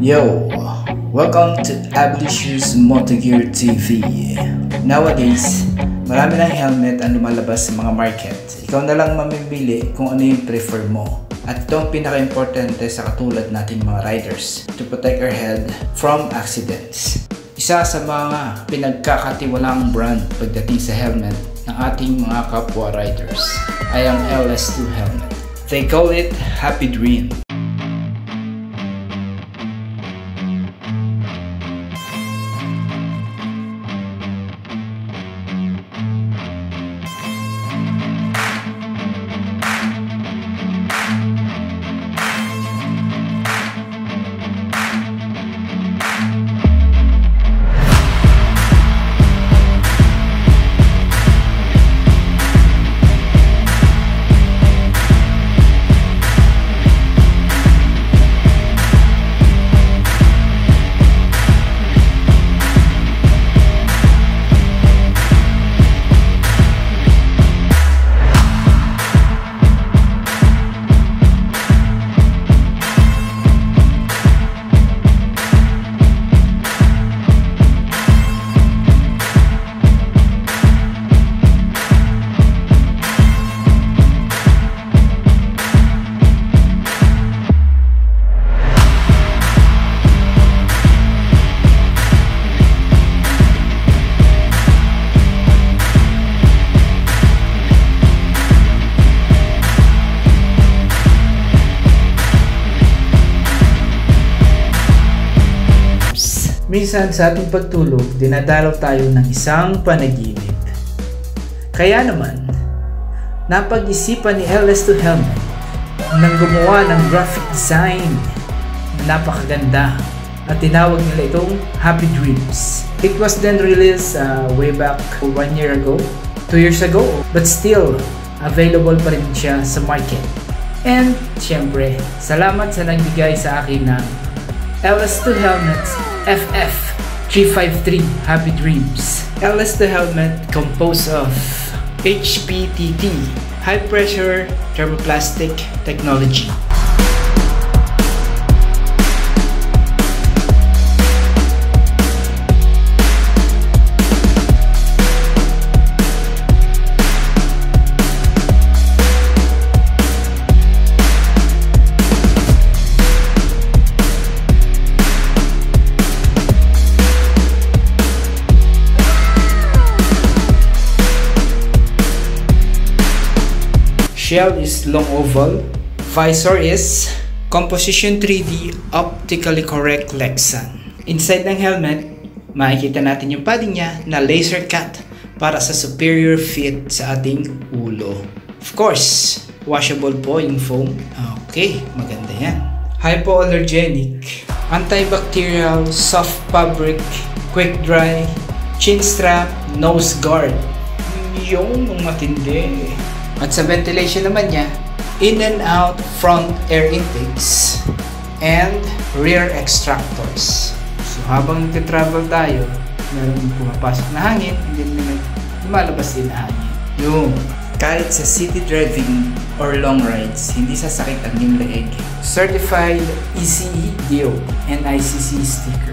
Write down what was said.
Yo! Welcome to LS2's Moto Gear TV. Nowadays, marami ng helmet ang lumalabas sa mga market. Ikaw na lang mamimili kung ano yung prefer mo. At ito ang pinaka-importante sa katulad nating mga riders to protect our head from accidents. Isa sa mga pinagkakatiwalaang brand pagdating sa helmet ng ating mga kapwa riders ay ang LS2 helmet. They call it Happy Dream. Minsan sa ating pagtulog, dinadalaw tayo ng isang panaginip. Kaya naman, napag-isipan ni LS2 Helmet nang gumawa ng graphic design na napakaganda at tinawag nila itong Happy Dreams. It was then released way back 1 year ago, 2 years ago, but still available pa rin siya sa market. And syempre, salamat sa nagbigay sa akin ng LS2 Helmets FF353 Happy Dreams. LS2 helmet composed of HPTT, high pressure thermoplastic technology. Shell is long oval. Visor is composition 3D optically correct Lexan. Inside ng helmet, makikita natin yung padding niya na laser cut para sa superior fit sa ating ulo. Of course, washable po yung foam. Okay, maganda yan. Hypoallergenic, antibacterial, soft fabric, quick dry, chin strap, nose guard. Yung matindi. At sa ventilation naman niya, in and out front air intakes and rear extractors. So habang nagte-travel tayo, meron pumapasok na hangin, hindi naman lumalabas din na hangin. Yung kahit sa city driving or long rides, hindi sasakit ang iyong leeg. Certified ECE DO and ICC sticker.